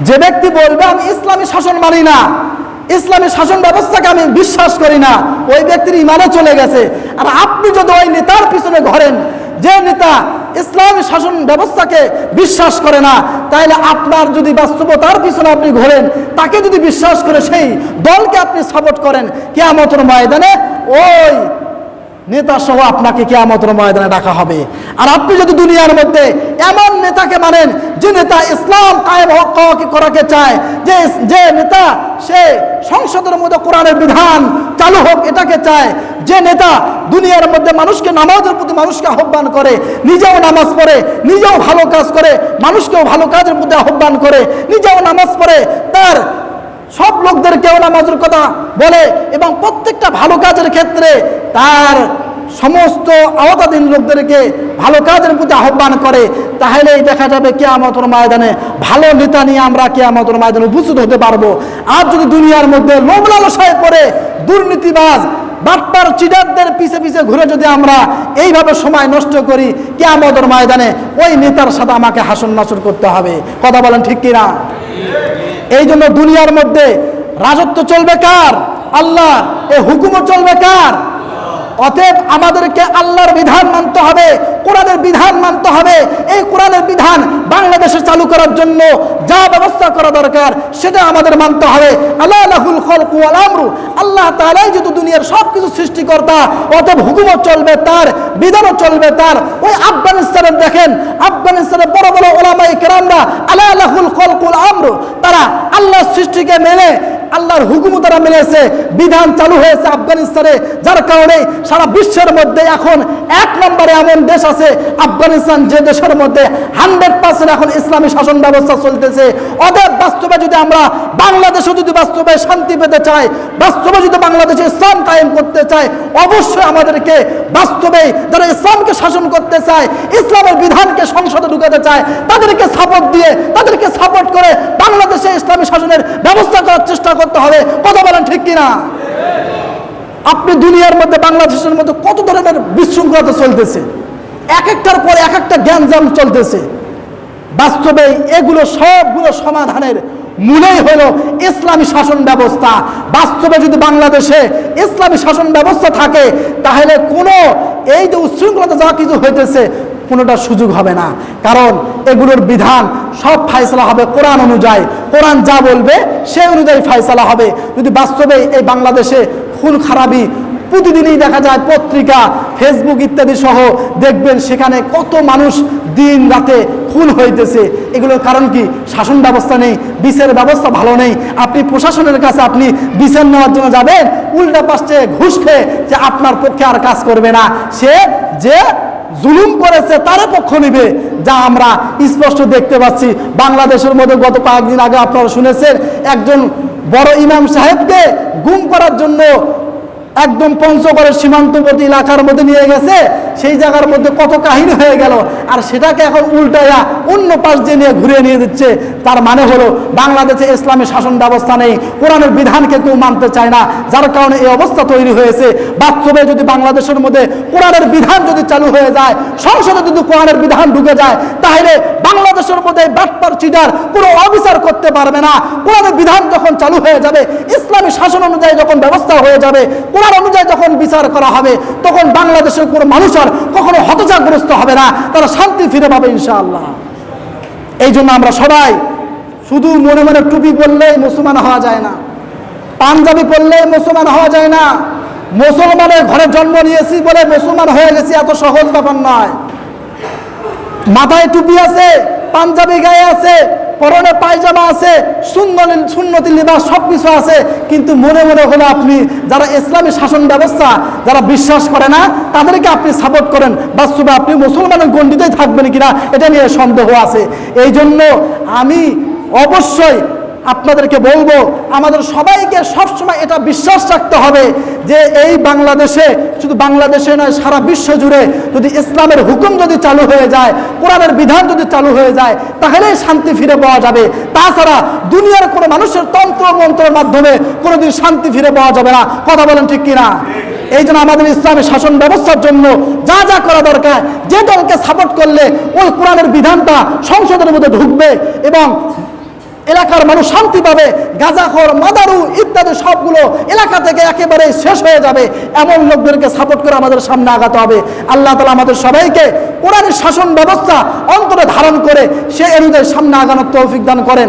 যে ব্যক্তি বলবে আমি ইসলামী শাসন মানি না, ইসলামী শাসন ব্যবস্থাকে আমি বিশ্বাস করি না, ওই ব্যক্তির ঈমানও চলে গেছে। আর আপনি যদি ওই নেতার পিছনে ঘোরেন, যে নেতা ইসলামী শাসন ব্যবস্থাকে বিশ্বাস করে না, তাহলে আপনার যদি বাস্তবতার পিছনে আপনি ঘোরেন, তাকে যদি বিশ্বাস করে সেই দলকে আপনি সাপোর্ট করেন, কিয়ামতের ময়দানে ওই নেতা সহ আপনাকে কিয়ামতের ময়দানে ডাকা হবে। আর আপনি যদি দুনিয়ার মধ্যে এমন নেতাকে মানেন যে নেতা ইসলাম কায়েম করাকে চায়, যে নেতা সে সংসদের মধ্যে কোরআনের বিধান চালু হোক এটাকে চায়, যে নেতা দুনিয়ার মধ্যে মানুষকে নামাজের প্রতি মানুষকে আহ্বান করে, নিজেও নামাজ পড়ে, নিজেও ভালো কাজ করে, মানুষকেও ভালো কাজের প্রতি আহ্বান করে, নিজেও নামাজ পড়ে, তার সব লোকদেরকেও নামাজের কথা বলে এবং প্রত্যেকটা ভালো কাজের ক্ষেত্রে তার সমস্ত আওতাধীন লোকদেরকে ভালো কাজের প্রতি আহ্বান করে, তাহলেই দেখা যাবে কিয়ামতের ময়দানে ভালো নেতা নিয়ে আমরা কিয়ামতের ময়দানে উপস্থিত হতে পারবো। আর যদি দুনিয়ার মধ্যে লোভ লালসায় পড়ে দুর্নীতিবাজ বাটপার চিটারদের পিছে পিছে ঘুরে যদি আমরা এইভাবে সময় নষ্ট করি, কিয়ামতের ময়দানে ওই নেতার সাথে আমাকে হাসন নাসর করতে হবে। কথা বলেন ঠিক কিনা? এই জন্য দুনিয়ার মধ্যে রাজত্ব চলবে কার? আল্লাহ। এই হুকুমও চলবে কার? অতএব আমাদেরকে আল্লাহর বিধান মানতে হবে, কোরআনের বিধান মানতে হবে। এই কোরআনের বিধান বাংলাদেশে চালু করার জন্য যা ব্যবস্থা করা দরকার সেটা আমাদের মানতে হবে। আল্লাহ লাহুল খালকু ওয়াল আমরু, আল্লাহ তাআলাই যেহেতু দুনিয়ার সবকিছু সৃষ্টিকর্তা, অতএব হুকুমও চলবে তার, বিধানও চলবে তার। ওই আফগানিস্তানের দেখেন, আফগানিস্তানের বড় বড় উলামায়ে কেরামরা আল্লাহ লাহুল খালকু ওয়াল আমরু, তারা আল্লাহর সৃষ্টিকে মেনে আল্লাহর হুকুমও তারা মেনেছে, বিধান চালু হয়েছে আফগানিস্তানে। যার কারণে সারা বিশ্বের মধ্যে এখন 1 নম্বরে এমন দেশ আছে আফগানিস্তান, যে দেশের মধ্যে 100% এখন ইসলামী শাসন ব্যবস্থা চলতেছে। অতএব বাস্তবে যদি আমরা বাংলাদেশে যদি বাস্তবে শান্তি পেতে চাই, বাস্তবে যদি বাংলাদেশে ইসলাম কায়েম করতে চাই, অবশ্যই আমাদেরকে বাস্তবে যারা ইসলামকে শাসন করতে চায়, ইসলামের বিধানকে সংসদে ঢুকাতে চায়, তাদেরকে সাপোর্ট দিয়ে, তাদেরকে সাপোর্ট করে বাংলাদেশে ইসলামী শাসনের ব্যবস্থা করার চেষ্টা করতে হবে। কথা বলেন ঠিক কিনা? আপনি দুনিয়ার মধ্যে বাংলাদেশের মধ্যে কত ধরনের বিশৃঙ্খলতা চলতেছে, এক একটার পর এক একটা জ্ঞানজাম চলতেছে। বাস্তবে এগুলো সবগুলো সমাধানের মূলেই হলো ইসলামী শাসন ব্যবস্থা। বাস্তবে যদি বাংলাদেশে ইসলামী শাসন ব্যবস্থা থাকে, তাহলে কোনো এই যে উচ্ছৃঙ্খলতা যা কিছু হইতেছে কোনোটা সুযোগ হবে না। কারণ এগুলোর বিধান সব ফায়সালা হবে কোরআন অনুযায়ী, কোরআন যা বলবে সেই অনুযায়ী ফায়সালা হবে। যদি বাস্তবে এই বাংলাদেশে খুন খারাপি প্রতিদিনই দেখা যায়, পত্রিকা ফেসবুক ইত্যাদি সহ দেখবেন সেখানে কত মানুষ দিন রাতে খুন হইতেছে। এগুলোর কারণ কি? শাসন ব্যবস্থা নেই, বিচারের ব্যবস্থা ভালো নেই। আপনি প্রশাসনের কাছে আপনি বিচার নেওয়ার জন্য যাবেন, উল্টা পাশে ঘুষ খেয়ে যে আপনার পক্ষে আর কাজ করবে না, সে যে জুলুম করেছে তার পক্ষ নিবে, যা আমরা স্পষ্ট দেখতে পাচ্ছি। বাংলাদেশের মধ্যে গত কয়েকদিন আগে আপনারা শুনেছেন, একজন বড় ইমাম সাহেবকে গুম করার জন্য একদম পঞ্চগড়ের সীমান্তবর্তী এলাকার মধ্যে নিয়ে গেছে, সেই জায়গার মধ্যে কত কাহিনী হয়ে গেল, আর সেটাকে এখন উল্টায়া অন্য পাশ দিয়ে নিয়ে ঘুরিয়ে নিয়ে দিচ্ছে। তার মানে হলো বাংলাদেশে ইসলামী শাসন ব্যবস্থা নেই, কোরআনের বিধানকে কেউ মানতে চায় না, যার কারণে এই অবস্থা তৈরি হয়েছে। বাস্তবে যদি বাংলাদেশের মধ্যে কোরআনের বিধান যদি চালু হয়ে যায়, সংসদে যদি কোরআনের বিধান ঢুকে যায়, তাহলে বাংলাদেশের মধ্যে বাটপার চিটার কোনো অবিচার করতে পারবে না। কোরআনের বিধান যখন চালু হয়ে যাবে, ইসলামী শাসন অনুযায়ী যখন ব্যবস্থা হয়ে যাবে, কোরআন অনুযায়ী যখন বিচার করা হবে, তখন বাংলাদেশের কোনো মানুষ আর কখনো হতাশাগ্রস্ত হবে না, তারা শান্তি ফিরে পাবে ইনশাআল্লাহ। এই জন্য আমরা সবাই শুধু মনে মনে টুপি পরলেই মুসলমান হওয়া যায় না, পাঞ্জাবি পরলেই মুসলমান হওয়া যায় না, মুসলমানের ঘরে জন্ম নিয়েছি বলে মুসলমান হয়ে গেছি এত সহজ ব্যাপার নয়। মাথায় টুপি আছে, পাঞ্জাবি গায়ে আছে, পরনে পায়জামা আছে, সুন্নতি লিবাস সবকিছু আছে, কিন্তু মনে মনে হলো আপনি যারা ইসলামী শাসন ব্যবস্থা যারা বিশ্বাস করে না তাদেরকে আপনি সাপোর্ট করেন, বাস্তবে আপনি মুসলমানের গণ্ডিতেই থাকবেন কিনা এটা নিয়ে সন্দেহ আছে। এই জন্য আমি অবশ্যই আপনাদেরকে বলবো, আমাদের সবাইকে সবসময় এটা বিশ্বাস রাখতে হবে যে এই বাংলাদেশে, শুধু বাংলাদেশে নয় সারা বিশ্ব জুড়ে যদি ইসলামের হুকুম যদি চালু হয়ে যায়, কোরআনের বিধান যদি চালু হয়ে যায়, তাহলেই শান্তি ফিরে পাওয়া যাবে। তাছাড়া দুনিয়ার কোনো মানুষের তন্ত্র মন্ত্রের মাধ্যমে কোনোদিন শান্তি ফিরে পাওয়া যাবে না। কথা বলেন ঠিক কিনা? এই জন্য আমাদের ইসলামী শাসন ব্যবস্থার জন্য যা যা করা দরকার, যে দলকে সাপোর্ট করলে ওই কোরআনের বিধানটা সংসদের মধ্যে ঢুকবে এবং এলাকার মানুষ শান্তি পাবে, গাঁজাখোর, মাদারু ইত্যাদি সবগুলো এলাকা থেকে একেবারে শেষ হয়ে যাবে। এমন লোকদেরকে সাপোর্ট করে আমাদের সামনে আগাতে হবে। আল্লাহ তাআলা আমাদের সবাইকে কোরআনের শাসন ব্যবস্থা অন্তরে ধারণ করে সে এর সামনে আগানোর তৌফিক দান করেন।